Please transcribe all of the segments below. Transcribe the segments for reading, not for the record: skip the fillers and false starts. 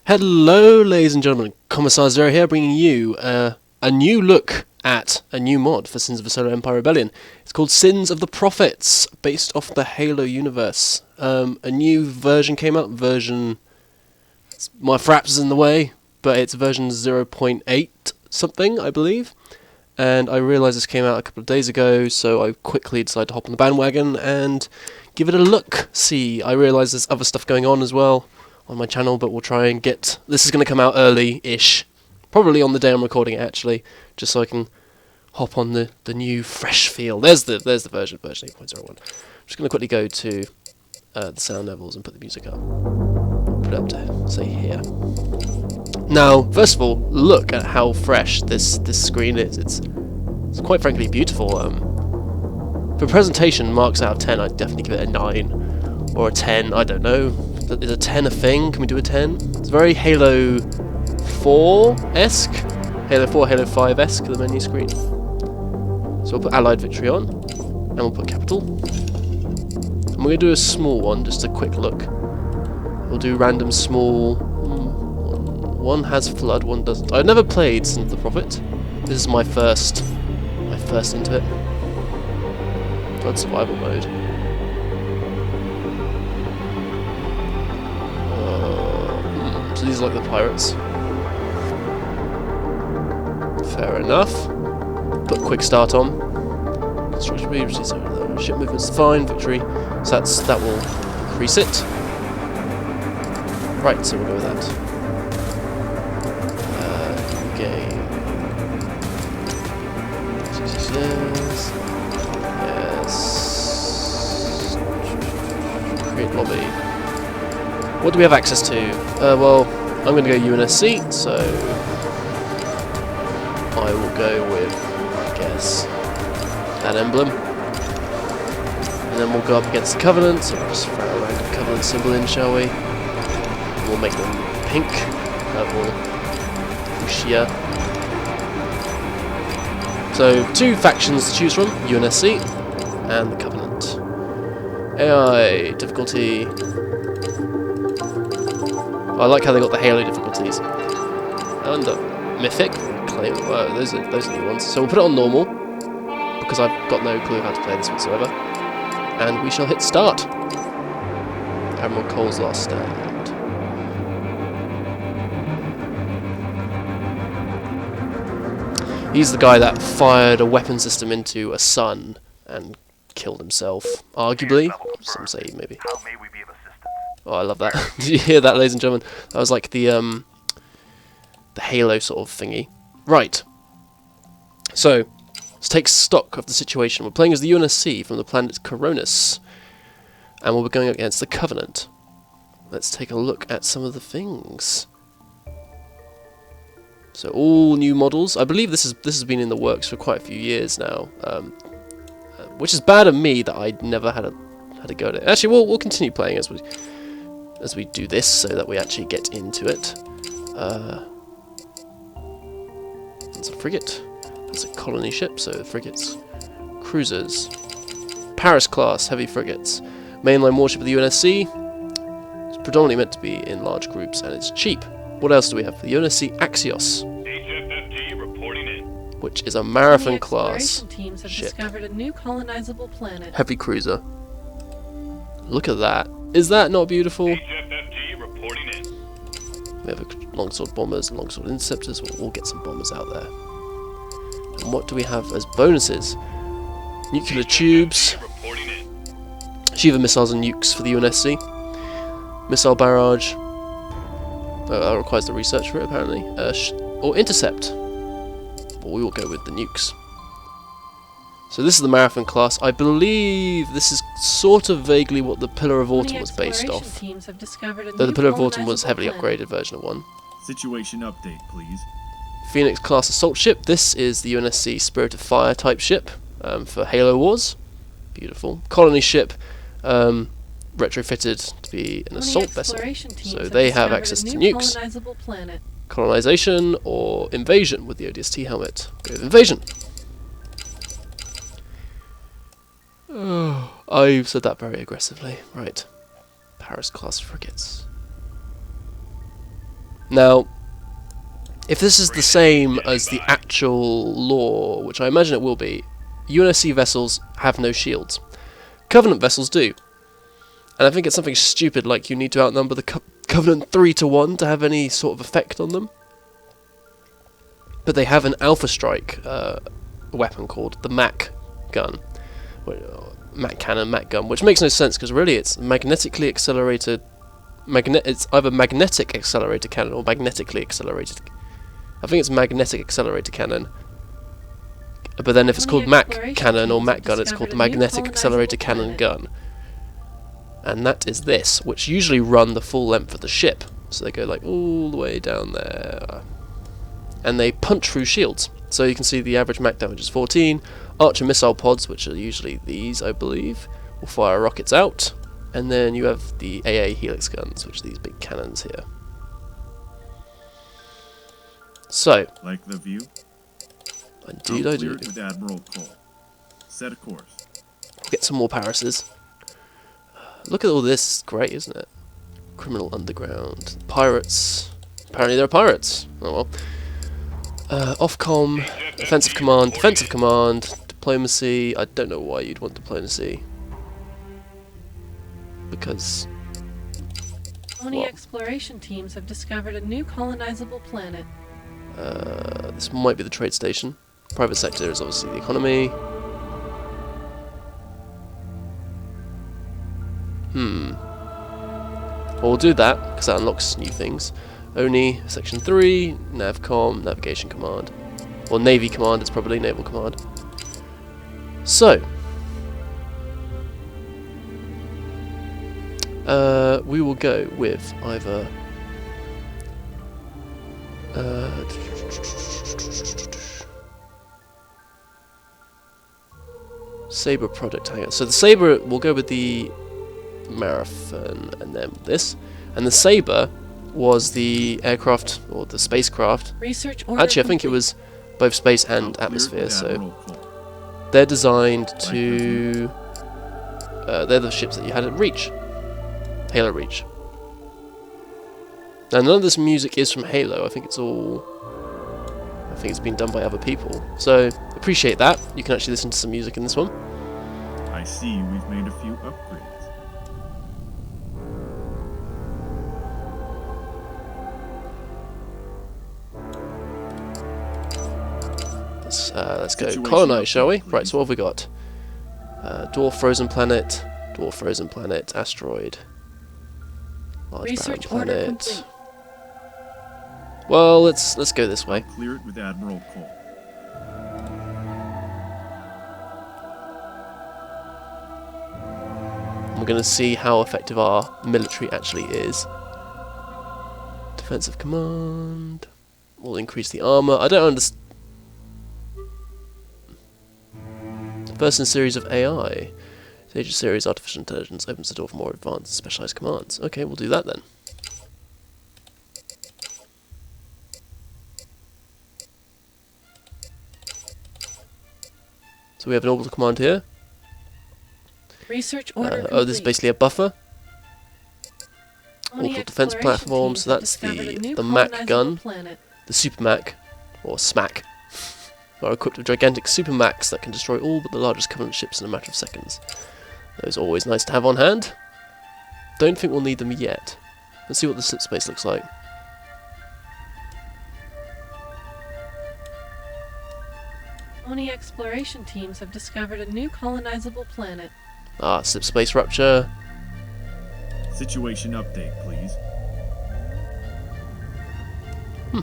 Hello, ladies and gentlemen. Commissar Zero here, bringing you a new look at a new mod for Sins of the Solar Empire Rebellion. It's called Sins of the Prophets, based off the Halo universe. A new version came out. My fraps is in the way, but it's version 0.8 something, I believe. And I realised this came out a couple of days ago, so I quickly decided to hop on the bandwagon and give it a look. See, I realise there's other stuff going on as well on my channel, but we'll try and get... This is going to come out early-ish. Probably on the day I'm recording it, actually, just so I can hop on the new fresh feel. There's the version 8.01. I'm just going to quickly go to the sound levels and put the music up. Put it up to, say, here. Now, first of all, look at how fresh this screen is. It's quite frankly beautiful. For presentation, marks out of 10, I'd definitely give it a 9 or a 10. I don't know. Is a 10 a thing? Can we do a 10? It's very Halo 4-esque. Halo 4, Halo 5-esque, the menu screen. So we'll put Allied Victory on, and we'll put Capital. And we're going to do a small one, just a quick look. We'll do random small... One has Flood, one doesn't. I've never played Sin of the Prophet. This is my first into it. Flood survival mode. So these are like the pirates. Fair enough. Put quick start on. Construction speed, ship movement's fine. Victory. So that will increase it. Right, so we'll go with that. Game. Yes. Create lobby. What do we have access to? Well, I'm going to go UNSC, so I will go with, I guess, that emblem. And then we'll go up against the Covenant, so we'll just throw a random Covenant symbol in, shall we? And we'll make them pink, purple, fuchsia. So, two factions to choose from, UNSC and the Covenant. AI, difficulty... I like how they got the Halo difficulties. And Mythic, claim. Those are new ones. So we'll put it on normal, because I've got no clue how to play this whatsoever. And we shall hit start. Admiral Cole's last stand. He's the guy that fired a weapon system into a sun and killed himself, arguably. Some say maybe. How may we be of assistance? Oh, I love that. Did you hear that, ladies and gentlemen? That was like the Halo sort of thingy. Right. So, let's take stock of the situation. We're playing as the UNSC from the planet Coronis. And we'll be going up against the Covenant. Let's take a look at some of the things. So, all new models. I believe this has been in the works for quite a few years now. Which is bad of me that I never had a go at it. Actually, we'll continue playing as we do this, so that we actually get into it. That's a frigate. That's a colony ship, so frigates. Cruisers. Paris class heavy frigates. Mainline warship of the UNSC. It's predominantly meant to be in large groups, and it's cheap. What else do we have for the UNSC? Axios, HFFG reporting in. which is a marathon class exploration teams have ship. discovered a new colonizable planet. Heavy cruiser. Look at that. Is that not beautiful? HFFG reporting in. We have longsword bombers and longsword interceptors. We'll get some bombers out there. And what do we have as bonuses? Nuclear tubes. Reporting in. Shiva missiles and nukes for the UNSC. Missile barrage. That requires the research for it, apparently. Or intercept. But we will go with the nukes. So this is the marathon class. I believe this is sort of vaguely what the Pillar of Autumn was based off. Though the Pillar of Autumn was heavily upgraded version of 1. Situation update, please. Phoenix class assault ship. This is the UNSC Spirit of Fire type ship for Halo Wars. Beautiful. Colony ship, retrofitted to be an assault vessel. So they have access to nukes. Colonization or invasion with the ODST helmet. Go with invasion. Oh, I said that very aggressively. Right. Paris class frigates. Now, if this is the same as the actual lore, which I imagine it will be, UNSC vessels have no shields. Covenant vessels do. And I think it's something stupid like you need to outnumber the Covenant 3 to 1 to have any sort of effect on them. But they have an Alpha Strike weapon called the Mac gun. Mac cannon, Mac gun, which makes no sense because really it's magnetically accelerated. It's either magnetic accelerated cannon or magnetically accelerated. I think it's magnetic accelerated cannon. But then if it's called Mac cannon or Mac gun, it's called the magnetic accelerated cannon gun. And that is this, which usually run the full length of the ship. So they go like all the way down there. And they punch through shields. So you can see the average Mac damage is 14. Archer missile pods, which are usually these, I believe, will fire rockets out. And then you have the AA helix guns, which are these big cannons here. So, Like the view? indeed I do. With Admiral Cole. Set a course. Get some more Parises. Look at all this, great, isn't it? Criminal underground, pirates. Apparently there are pirates. Oh well. Offcom, defensive command, diplomacy. I don't know why you'd want diplomacy. Because Many Well. exploration teams have discovered a new colonizable planet. this might be the trade station. Private sector is obviously the economy. Well, we'll do that, because that unlocks new things. ONI, Section 3, Navcom, Navigation Command. Or Navy Command, it's probably Naval Command. So. We will go with either... Sabre product hangar. So the Sabre, we'll go with the Marathon and then this. And the Sabre was the aircraft, or the spacecraft. Research order Actually, I think it complete. was both space and Cleared atmosphere, with so Admiral Cole. they're designed to... they're the ships that you had at Reach. Halo Reach. Now, none of this music is from Halo. I think it's all... I think it's been done by other people. So, appreciate that. You can actually listen to some music in this one. I see we've made a few upgrades. Let's go Situation colonize, shall we? update, Right, please. so what have we got? Dwarf frozen planet, asteroid, large Research barren order planet. complete. Well, let's go this way. Clear it with Admiral Cole. We're going to see how effective our military actually is. Defensive command. We'll increase the armor. I don't understand. First in a series of AI. Stage of series artificial intelligence opens the door for more advanced specialized commands. Okay, we'll do that then. So we have an orbital command here. Research order Oh, this is complete. basically a buffer. Many orbital defense exploration platform, teams so have that's discovered a the new Mac colonizable gun. planet. The Super Mac, or SMAC, are equipped with gigantic Super Macs that can destroy all but the largest Covenant ships in a matter of seconds. Those are always nice to have on hand. Don't think we'll need them yet. Let's see what the slip space looks like. Many exploration teams have discovered a new colonizable planet. Ah, slip space rupture. Situation update, please.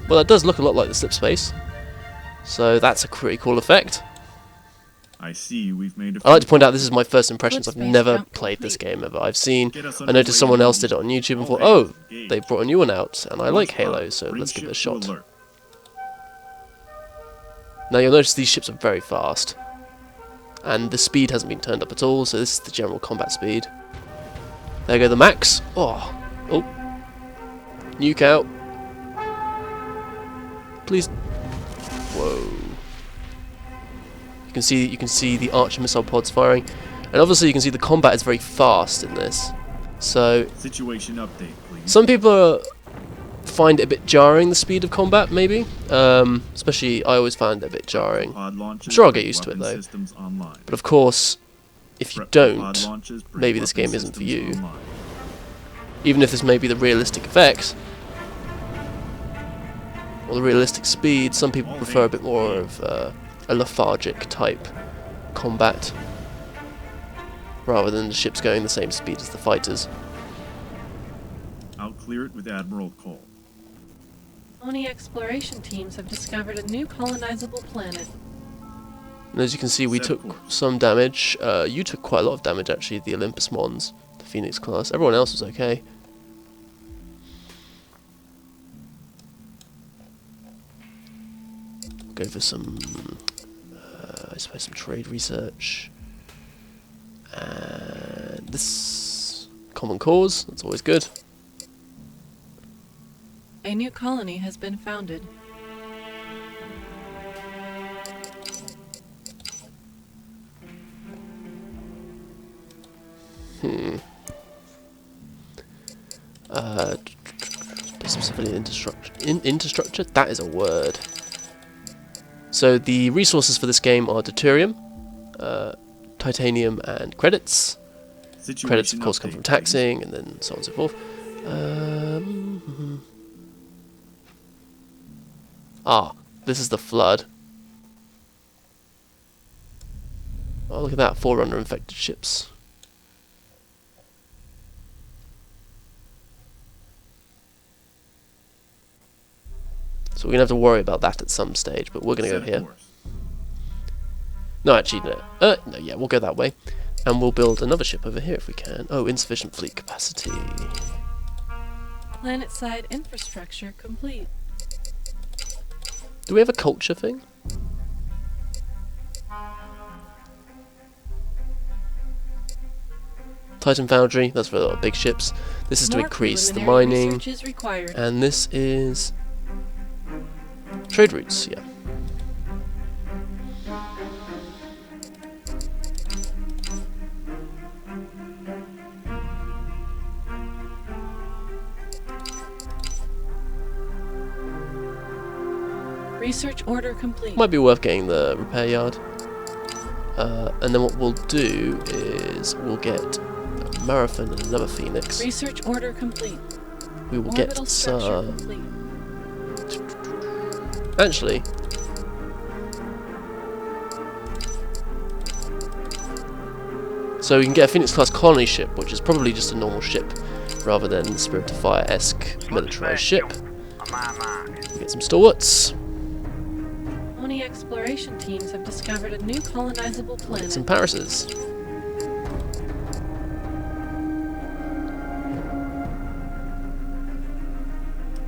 Well, that does look a lot like the slip space. So that's a pretty cool effect. I see we've made a I like to few point out this is my first impressions. I've Slip space never jump played this complete. game ever. I've seen, Get us I underway noticed someone else did it on immediately. YouTube and All thought, oh, hands engaged. they brought a new one out, and I like Course Halo, up. so Bring let's give it a ship to shot. alert. Now you'll notice these ships are very fast, and the speed hasn't been turned up at all, so this is the general combat speed. There go the Max. Oh, nuke out. Please. Whoa. You can see the Archer missile pods firing, and obviously you can see the combat is very fast in this. So Situation update, please. some people are find it a bit jarring, the speed of combat, maybe. Especially, I always found it a bit jarring. I'm sure I'll get used to it, though. But of course, if you don't, maybe this game isn't for you. Even if this may be the realistic effects, or the realistic speed, some people prefer a bit more of a lethargic type combat, rather than the ships going the same speed as the fighters. I'll clear it with Admiral Cole. Oni exploration teams have discovered a new colonizable planet. And as you can see, we took some damage. You took quite a lot of damage, actually, the Olympus Mons, the Phoenix class. Everyone else was okay. Go for some, I suppose, some trade research. And this common cause, that's always good. A new colony has been founded. Some civilian infrastructure. That is a word. So the resources for this game are deuterium, titanium, and credits. Credits, of course, come from taxing, and then so on and so forth. This is the flood. Oh, look at that, Forerunner infected ships. So we're going to have to worry about that at some stage, but we're going to go here. No, actually, no. No, yeah, we'll go that way. And we'll build another ship over here if we can. Oh, insufficient fleet capacity. Planet-side infrastructure complete. Do we have a culture thing? Titan Foundry, that's for a lot of big ships. This is to increase the mining. And this is trade routes, yeah. Research order complete. Might be worth getting the repair yard. And then what we'll do is we'll get a Marathon and another Phoenix. Research order complete. We will get some... Actually... So we can get a Phoenix class colony ship, which is probably just a normal ship, rather than the Spirit of Fire-esque militarized ship. Get some stalwarts. Oni exploration teams have discovered a new colonizable planet. Some Parises.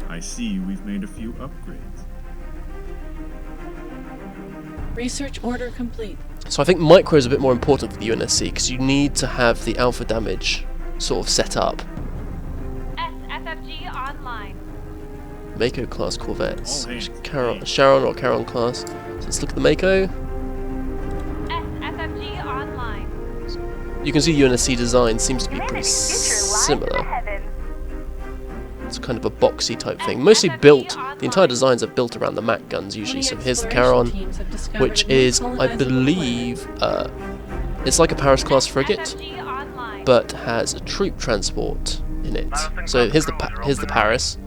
I see we've made a few upgrades. Research order complete. So I think micro is a bit more important for the UNSC, because you need to have the alpha damage sort of set up. SFFG online. Mako class corvettes. Sharon or Charon class. So let's look at the Mako. SFFG online. You can see UNSC design seems to be pretty similar. It's kind of a boxy type thing. Mostly built, the entire designs are built around the MAC guns usually. So here's the Charon, which is, I believe, it's like a Paris class frigate, but has a troop transport in it. So here's the Paris.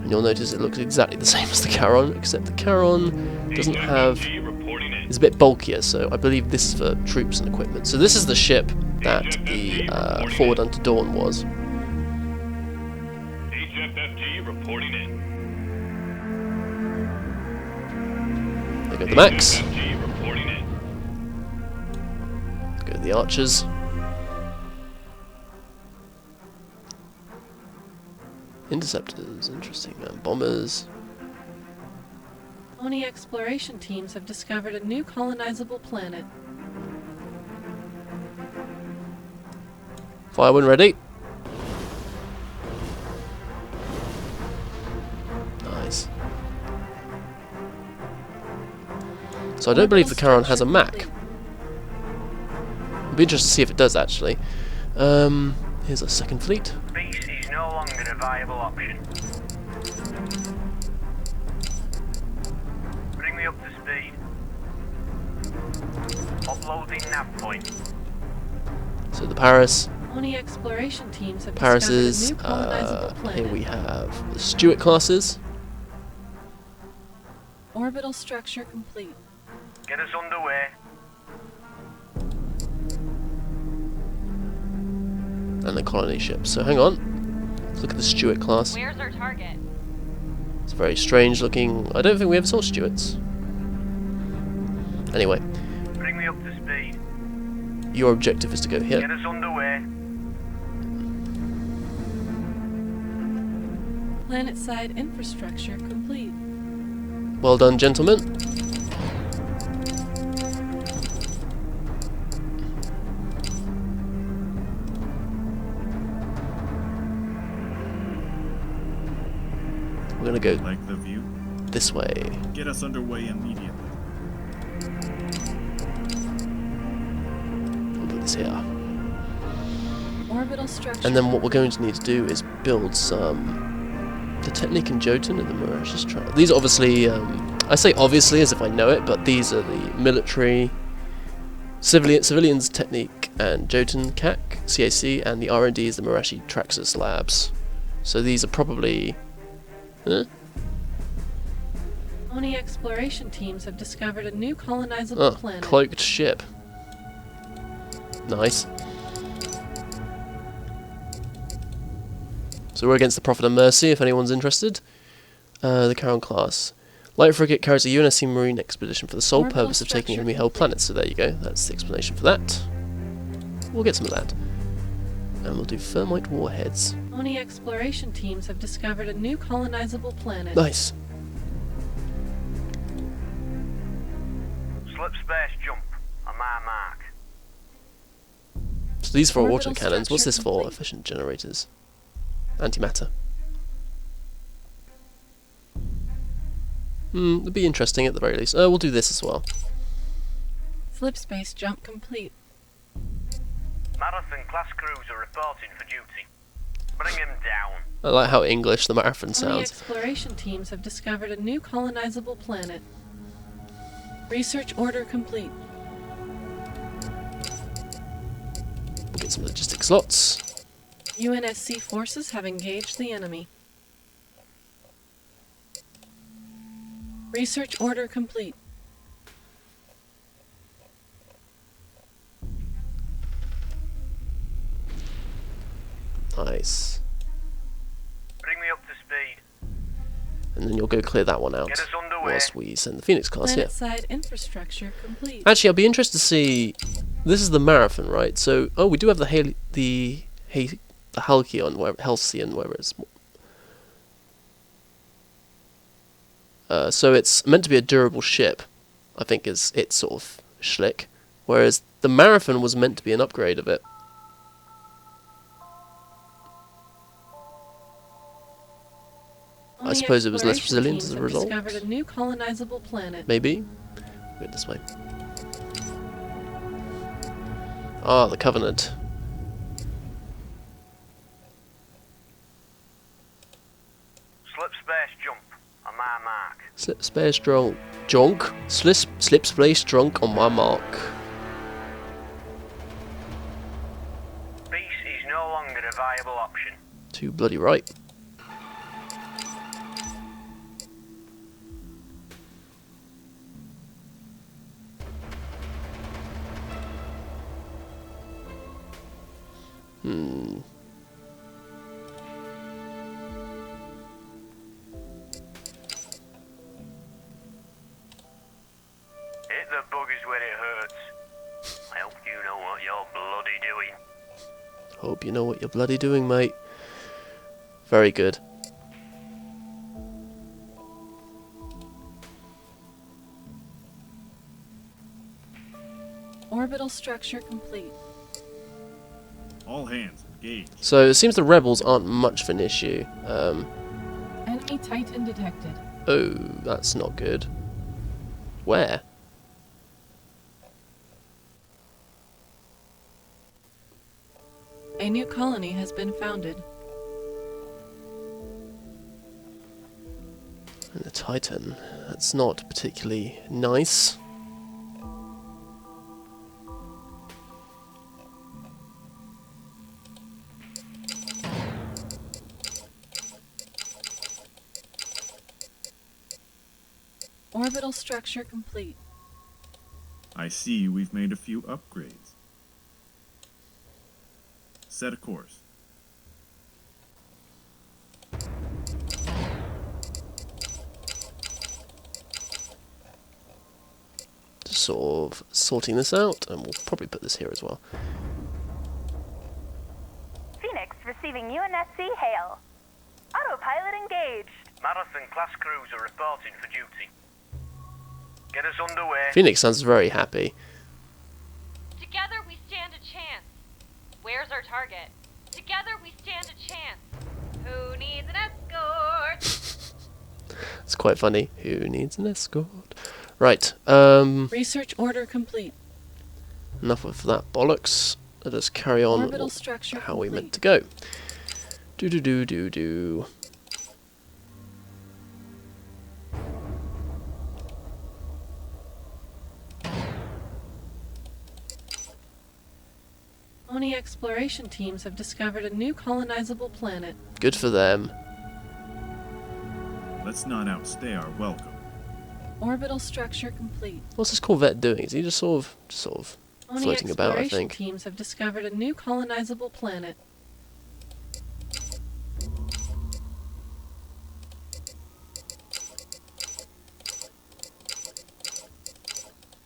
And you'll notice it looks exactly the same as the Charon, except the Charon doesn't have... It's a bit bulkier, so I believe this is for troops and equipment. So this is the ship that the Forward Unto Dawn was. HFFG reporting in. There go the Max. HFFG reporting in. Go to the Archers. Interceptors, interesting. Bombers. Oni exploration teams have discovered a new colonizable planet. Fire when ready. Nice. So I don't believe the Charon has a MAC. It'll be interesting to see if it does actually. Here's our second fleet. Base is no longer a viable option. nav point. So the Paris. Oni exploration teams have Paris discovered is, a new colonizable planet. here we have the Stuart classes. Orbital structure complete. Get us underway. And the colony ship. So hang on. Let's look at the Stuart class. Where's our target? It's very strange looking. I don't think we ever saw Stuarts. Anyway, Bring me up to speed. your objective is to go Get here. us underway. Planet-side infrastructure complete. Well done, gentlemen. We're gonna go Like the view? this way. Get us underway immediately. We'll put this here. Orbital structure. And then what we're going to need to do is build some... the Technic and Jotun and the Mirage's Trial. These are obviously, I say obviously as if I know it, but these are the military, civilians Technique and Jotun CAC, and the R&D is the Mirashi Traxxas Labs. So these are probably... Huh? Oni exploration teams have discovered a new colonizable Oh, planet. cloaked ship. Nice. So we're against the Prophet and Mercy, if anyone's interested. The Caron class. Light frigate carries a UNSC Marine expedition for the sole Orbital purpose of taking structure enemy-held planets. So there you go. That's the explanation for that. We'll get some of that. And we'll do thermite warheads. Oni exploration teams have discovered a new colonizable planet. Nice. Slip space jump. On my mark. So these are for Orbital autocannons. What's this for? structure complete. Efficient generators. Antimatter. It'd be interesting at the very least. We'll do this as well. Slip space jump complete. Marathon class crews are reporting for duty. Bring him down. I like how English the Marathon Oni sounds. exploration teams have discovered a new colonizable planet. Research order complete. We'll get some logistic slots. UNSC forces have engaged the enemy. Research order complete. Nice. Bring me up to speed. And then you'll go clear that one out Get us underway. whilst we send the Phoenix class here. Planet-side infrastructure complete. Actually, I'll be interested to see. This is the Marathon, right? So, oh, we do have the Halcyon, Halcyon, wherever it's. So it's meant to be a durable ship, I think is its sort of schlick, whereas the Marathon was meant to be an upgrade of it. I suppose it was less resilient as a result. Discovered a new colonizable planet. Maybe. Go this way. Ah, the Covenant. Slip space jump. On my mark. Slip space drunk. Junk? Slip space drunk on my mark. Peace is no longer a viable option. Too bloody right. Hit the buggers where it hurts. I hope you know what you're bloody doing. Hope you know what you're bloody doing, mate. Very good. Orbital structure complete. All hands, engage. So it seems the rebels aren't much of an issue. Enemy Titan detected. Oh, that's not good. Where? A new colony has been founded. And the Titan. That's not particularly nice. Orbital structure complete. I see we've made a few upgrades. Set a course. Just sort of sorting this out, and we'll probably put this here as well. Phoenix receiving UNSC hail. Autopilot engaged. Marathon class crews are reporting for duty. Get us underway. Phoenix sounds very happy. Together we stand a chance. Where's our target? Together we stand a chance. Who needs an escort? It's quite funny. Who needs an escort? Right. Research order complete. Enough of that bollocks. Let us carry on Orbital structure how we meant complete. to go. Do do do do do. Oni exploration teams have discovered a new colonizable planet. Good for them. Let's not outstay our welcome. Orbital structure complete. What's this Corvette doing? Is he just sort of Oni floating about, I exploration think? teams have discovered a new colonizable planet.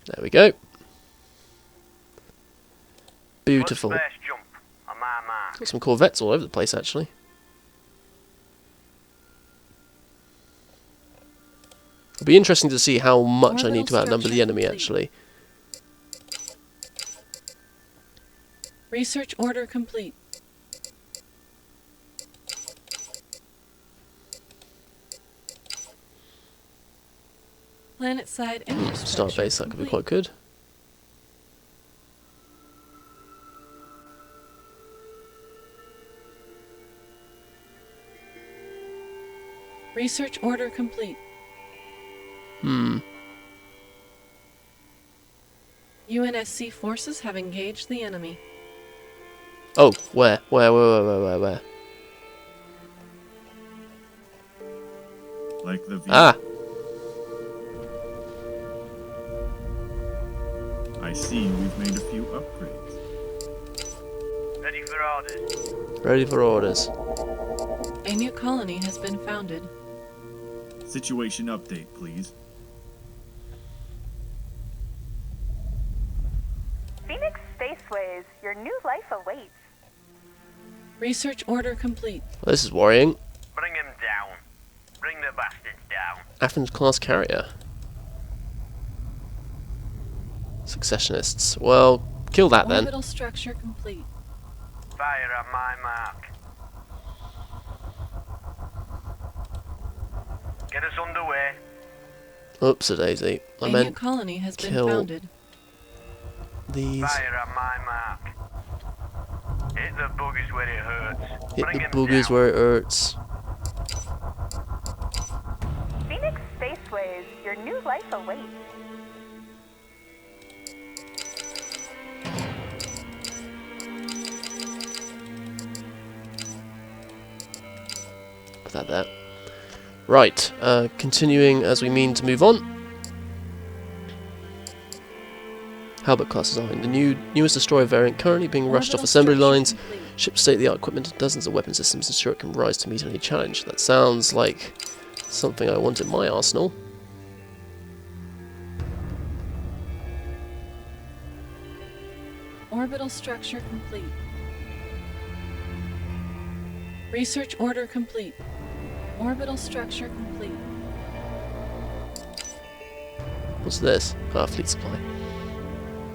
There we go. Beautiful. First jump on my mark. Got some Corvettes all over the place, actually. It'll be interesting to see how much I need to Orbital outnumber the structure enemy, complete. actually. Research order complete. Planet side infrastructure Start base, that could be quite good. Research order complete. UNSC forces have engaged the enemy. Oh, where? Like the V. Ah! I see we've made a few upgrades. Ready for orders. Ready for orders. A new colony has been founded. Situation update, please. Phoenix Spaceways, your new life awaits. Research order complete. Well, this is worrying. Bring him down. Bring the bastards down. Athens class carrier. Successionists. Well, kill that then. Orbital structure complete. Fire on my mark. Get us underway. Oops, a daisy. I A new meant colony has been kill founded. these. Fire on my mark. Hit the boogers where it hurts. Hit Bring the him boogers down. where it hurts. Phoenix Spaceways, your new life awaits. Put that there. Right, continuing as we mean to move on. Halbert class design. The newest destroyer variant currently being rushed off Orbital assembly structure lines. complete. Ships state-of-the-art equipment and dozens of weapon systems ensure it can rise to meet any challenge. That sounds like something I want in my arsenal. Orbital structure complete. Research order complete. Orbital structure complete. What's this? Ah, fleet supply.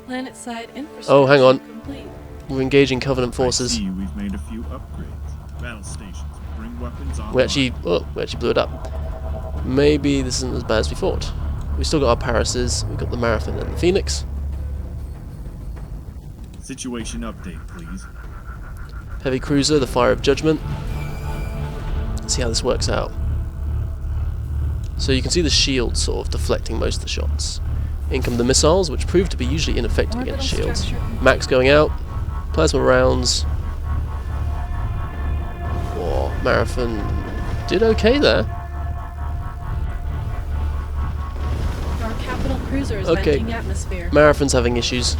Planet side infrastructure Oh, hang on. complete. We're engaging Covenant I forces. see we've made a few upgrades. Battle stations. Bring weapons on. We actually blew it up. Maybe this isn't as bad as we thought. We still got our Parises, we've got the Marathon and the Phoenix. Situation update, please. Heavy cruiser, the Fire of Judgment. Let's see how this works out. So you can see the shield sort of deflecting most of the shots. In come the missiles, which prove to be usually ineffective Orbital against shields. structure complete. Max going out. Plasma rounds. Oh, Marathon did okay there. cruiser is Okay. venting atmosphere. Marathon's having issues.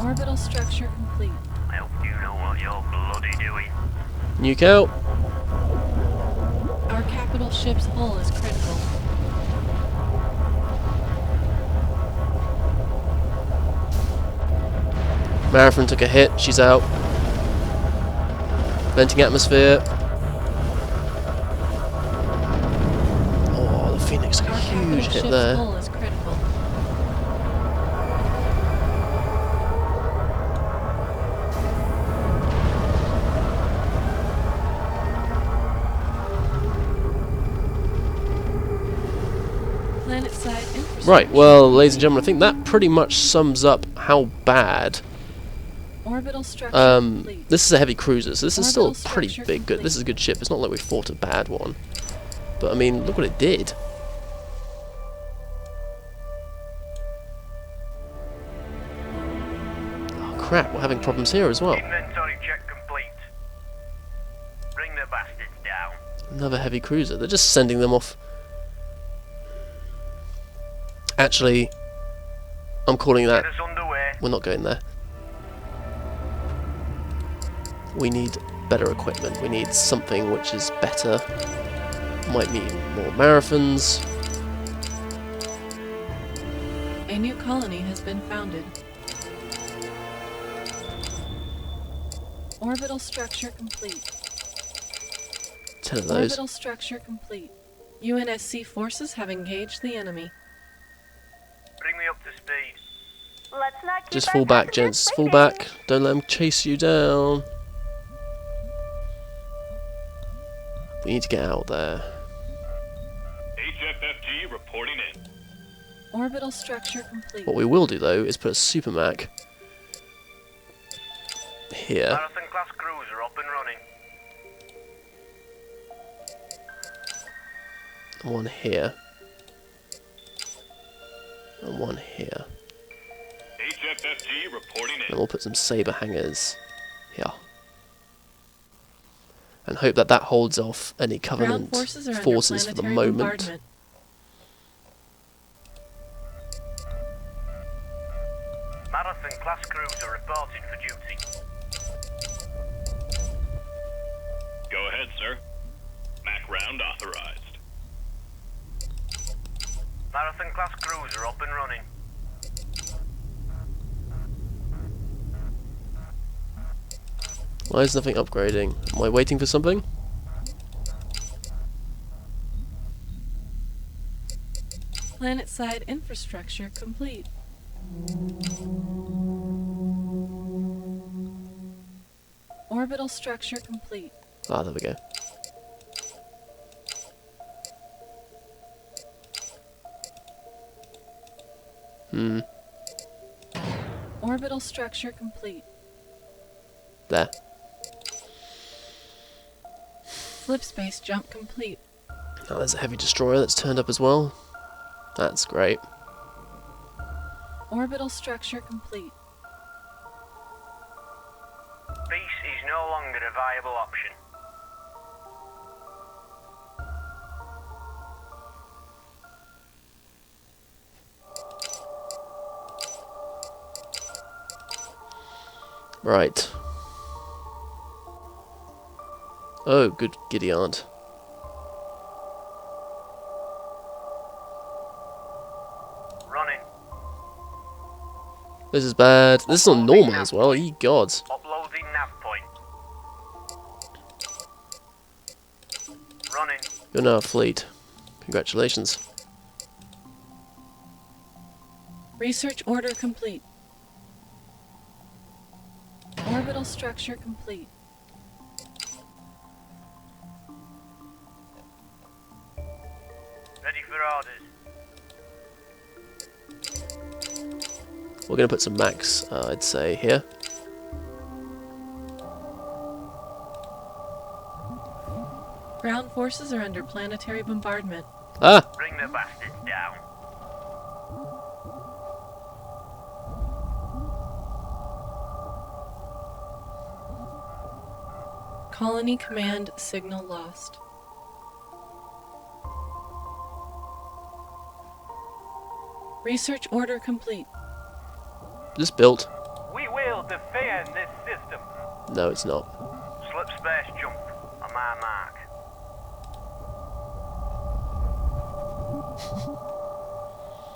Orbital structure complete. I hope you know what you're bloody doing. Nuke out. Our capital ship's hull is critical. Marathon took a hit. She's out. Venting atmosphere. Oh, the Phoenix took a Our capital huge hit ship's there. hull is critical. Planet side infrastructure. Right, well, ladies and gentlemen, I think that pretty much sums up how bad. Orbital structure complete. This is a heavy cruiser, so this is still Orbital pretty structure big. Good. This is a good ship. It's not like we fought a bad one. But I mean, look what it did. Oh crap, we're having problems here as well. Inventory check complete. Bring the bastards down. Another heavy cruiser. They're just sending them off. Actually, I'm calling that. Get us underway. We're not going there. We need better equipment. We need something which is better. Might mean more marathons. A new colony has been founded. Orbital structure complete. 10 of those. Orbital structure complete. UNSC forces have engaged the enemy. Bring me up to speed. Let's not keep Just our fall back, passengers gents. Fall waiting. back. Don't let them chase you down. We need to get out there. HFFG reporting in. Orbital structure complete. What we will do, though, is put a supermac here. Marathon class cruiser up and running. And one here. And one here. HFFG reporting And in. we'll put some saber hangers here. And hope that that holds off any Ground Covenant forces are forces under for the planetary moment. bombardment. Marathon class cruiser reporting for duty. Go ahead, sir. Mac round authorized. Marathon class cruiser up and running. Why is nothing upgrading? Am I waiting for something? Planet side infrastructure complete. Orbital structure complete. Ah, there we go. Orbital structure complete. There. Flip space jump complete. Oh, there's a heavy destroyer that's turned up as well. That's great. Orbital structure complete. Peace is no longer a viable option. Right. Oh, good giddy aunt. Running. This is bad. This is on normal as well, ye gods. Uploading nav point. Running. You're now a fleet. Congratulations. Research order complete. Orbital structure complete. Ready for orders. We're going to put some max, I'd say, here. Ground forces are under planetary bombardment. Ah! Bring the bastards down. Colony command signal lost. Research order complete. Just built. We will defend this system. No, it's not. Slip space jump on my mark.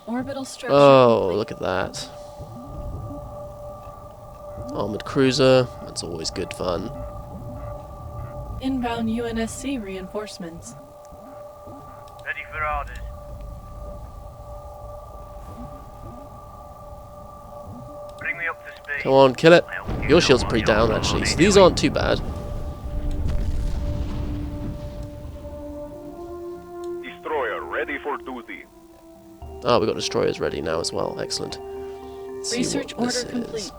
Orbital structure Oh, complete. look at that. Armored cruiser. That's always good fun. Inbound UNSC reinforcements. Ready for orders. Bring me up to speed. Come on, kill it. I hope you Your know shields are what pretty you're down, bloody actually, so these doing. aren't too bad. Destroyer ready for duty. Oh, we've got destroyers ready now as well. Excellent. Let's see Research what this order complete. is.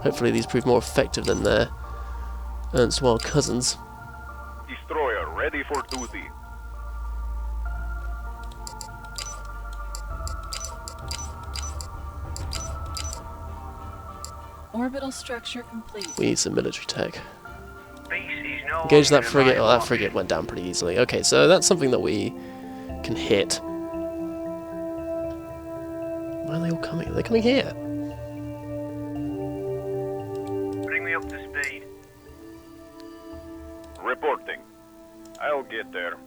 Hopefully these prove more effective than their erstwhile cousins. Destroyer ready for duty. Orbital structure complete. We need some military tech. Peace is no Engage that longer frigate. a Oh, that viable frigate went down pretty easily. Okay, so that's something that we can hit. Why are they all coming? Are they coming here? option. Bring me up to speed. Reporting. I'll get there.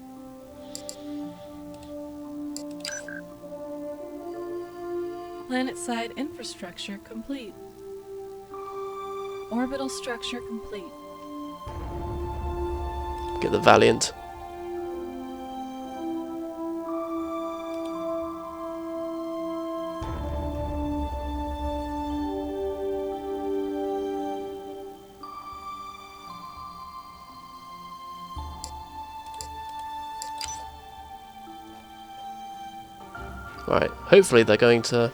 Planet-side infrastructure complete. Orbital structure complete. Get the Valiant. Right, hopefully they're going to...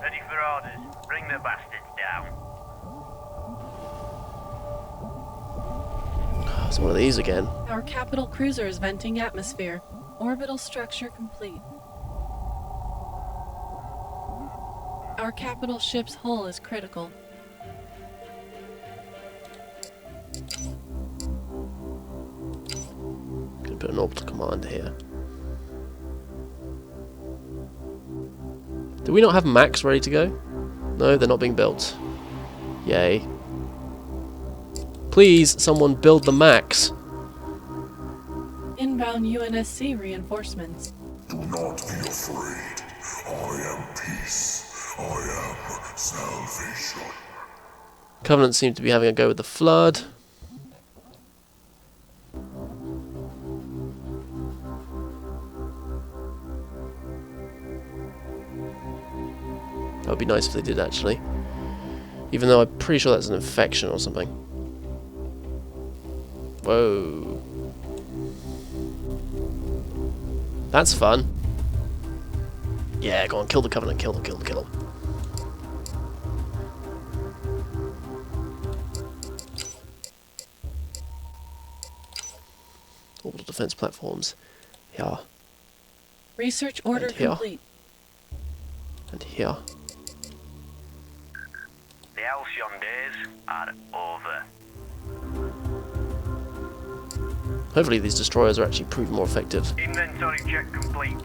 Ready for orders. Bring the bastards down. Oh, it's one of these again. Our capital cruiser is venting atmosphere. Orbital structure complete. Our capital ship's hull is critical. Could put an orbital commander here. Do we not have Max ready to go? No, they're not being built. Yay. Please, someone build the Max. Inbound UNSC reinforcements. Do not be afraid. I am peace. I am salvation. Covenant seem to be having a go with the Flood. That would be nice if they did, actually. Even though I'm pretty sure that's an infection or something. Whoa. That's fun. Yeah, go on, kill the Covenant, kill them, kill them, kill them. Orbital defense platforms. Here. Research order And here. complete. And here. The halcyon days are over. Hopefully these destroyers are actually proven more effective. Inventory check complete.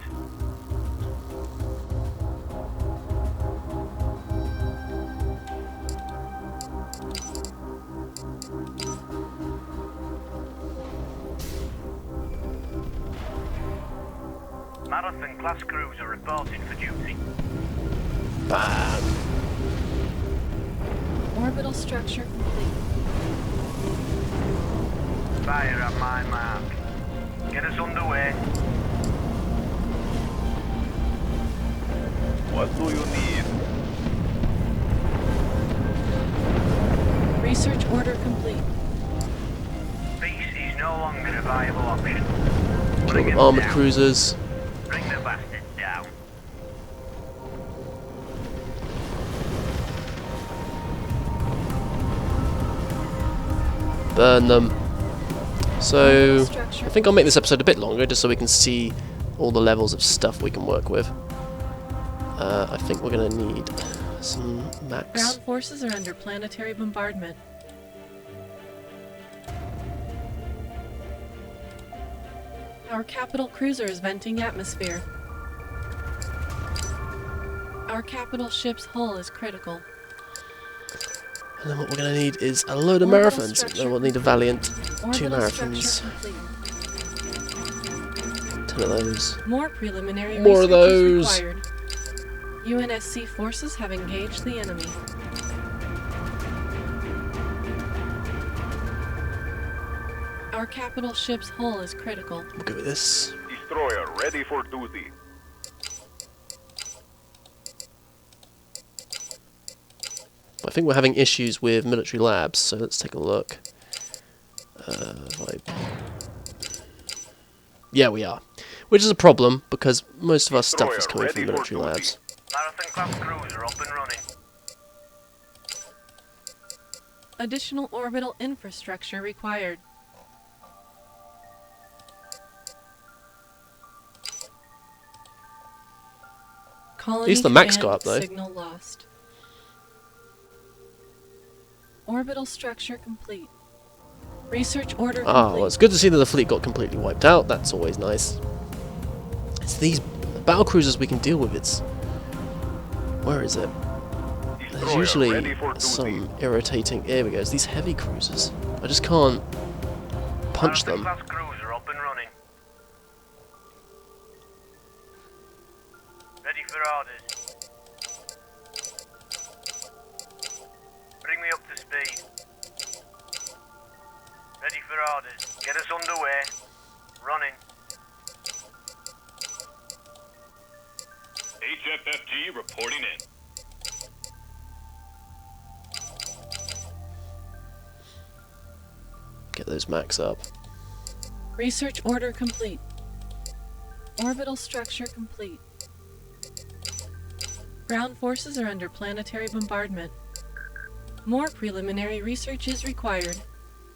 Marathon class cruiser reporting for duty. Bam! Orbital structure complete. Fire on my mark. Get us underway. What do you need? Research order complete. Peace is no longer a viable option. Kill Bring the 'em armored down. cruisers. Bring the bastards down. Burn them. So, Orbital structure I think I'll make this episode a bit longer just so we can see all the levels of stuff we can work with. I think we're going to need some max. Ground forces are under planetary bombardment. Our capital cruiser is venting atmosphere. Our capital ship's hull is critical. And then what we're going to need is a load of Orbital marathons. structure Then we'll need a Valiant, 2 Orbital marathons, structure complete. 10 of those. More preliminary More of research those. is required. UNSC forces have engaged the enemy. Our capital ship's hull is critical. We'll go with this. Destroyer ready for duty. I think we're having issues with military labs, so let's take a look. Yeah, we are. Which is a problem, because most of our stuff is coming from military labs. Marathon class cruiser up and running. Additional orbital infrastructure required. Colony At least the max command got up, though. Signal lost. Orbital structure complete. Research order complete. Ah, well, it's good to see that the fleet got completely wiped out. That's always nice. It's these battle cruisers we can deal with. It's... Where is it? There's Destroyer usually ready for duty. some irritating... Here we go. It's these heavy cruisers. I just can't punch Marathon them. class cruiser up and running. Ready for orders. Bring me up to speed. Ready for orders. Get us underway. Running. HFFG reporting in. Get those max up. Research order complete. Orbital structure complete. Ground forces are under planetary bombardment. More preliminary research is required.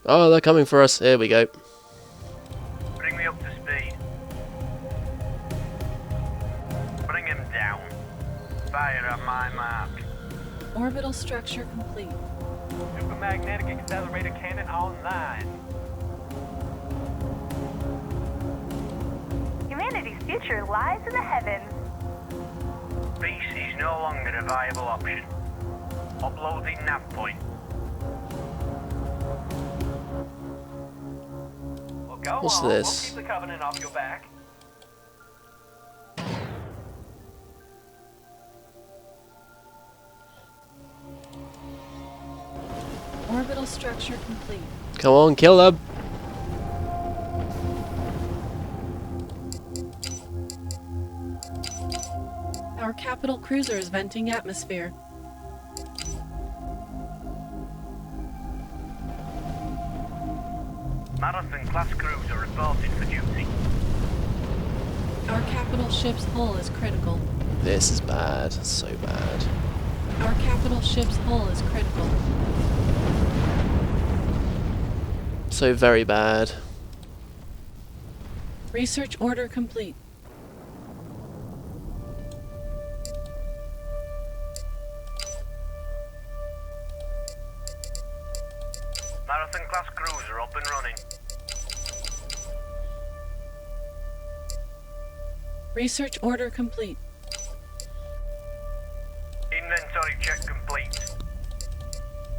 Oh, they're coming for us. Here we go. Bring me up to speed. Bring him down. Fire on my mark. Orbital structure complete. Supermagnetic accelerator cannon online. Humanity's future lies in the heavens. Peace is no longer a viable option. Uploading nav point. Well, go What's on. this? We'll keep the Covenant off your back. Orbital structure complete. Come on, kill them. Our capital cruiser is venting atmosphere. Marathon class cruiser reporting for duty. Our capital ship's hull is critical. This is bad. So bad. Our capital ship's hull is critical. So very bad. Research order complete. Marathon class cruiser up and running. Research order complete. Inventory check complete.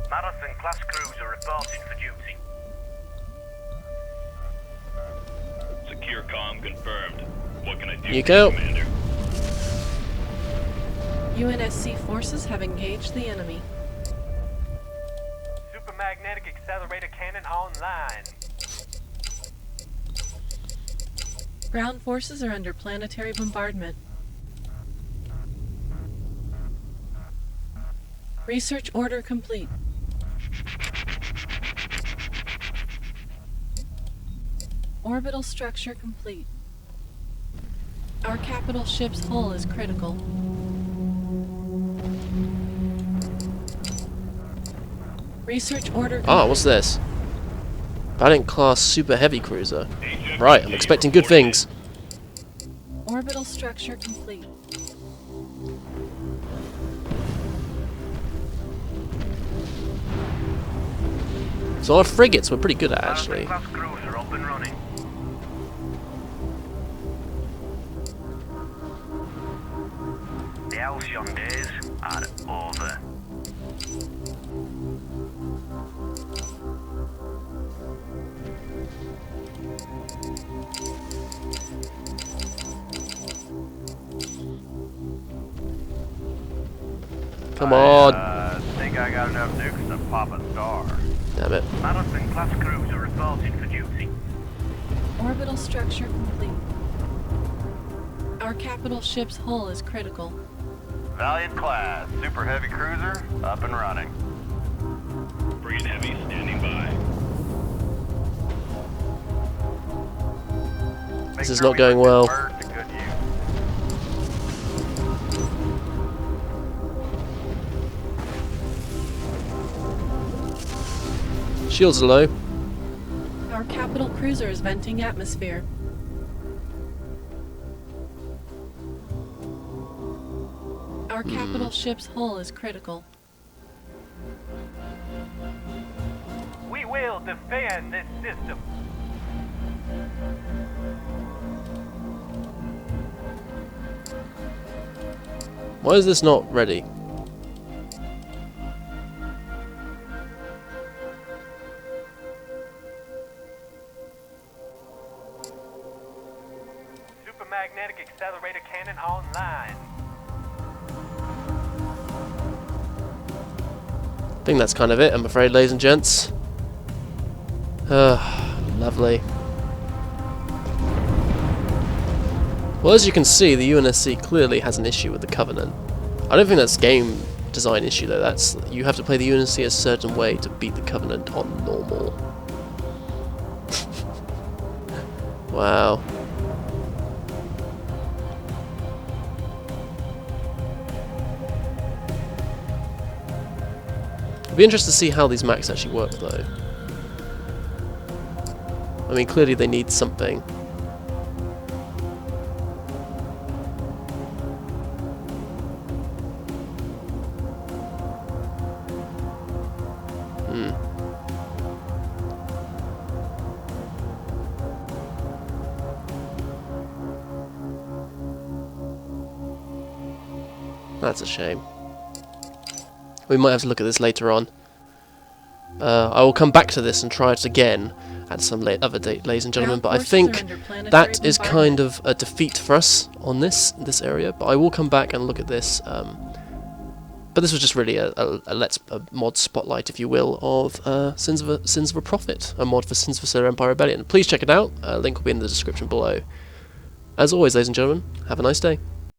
Marathon class cruiser reporting for duty. Secure comm confirmed. What can I do You for go. you, Commander? UNSC forces have engaged the enemy. Supermagnetic accelerator cannon online. Ground forces are under planetary bombardment. Research order complete. Orbital structure complete. Our capital ship's hull is critical. Research order complete. Ah, what's this? Valiant class super heavy cruiser. Right, I'm expecting good things. Orbital structure complete. So our frigates we're pretty good at, actually. Class cruiser up and running. The halcyon days are over. Come on. I think I got enough nukes to pop a star. Damn it. Madison class cruiser reporting for duty. Orbital structure complete. Our capital ship's hull is critical. Valiant class super heavy cruiser up and running. Frigate Heavy standing by. This is not going well. Shields are low. Our capital cruiser is venting atmosphere. Our capital ship's hull is critical. We will defend this system. Why is this not ready? Supermagnetic accelerator cannon online. I think that's kind of it, I'm afraid, ladies and gents. Lovely. Well, as you can see, the UNSC clearly has an issue with the Covenant. I don't think that's game design issue though. That's you have to play the UNSC a certain way to beat the Covenant on normal. Wow. It'd be interesting to see how these mechs actually work though. I mean, clearly they need something. That's a shame. We might have to look at this later on. I will come back to this and try it again at some other date, ladies and gentlemen, but I think that is kind of a defeat for us on this area, but I will come back and look at this. But this was just really a mod spotlight, if you will, of Sins of a Prophet, a mod for Sins of a Solar Empire Rebellion. Please check it out. Link will be in the description below. As always, ladies and gentlemen, have a nice day.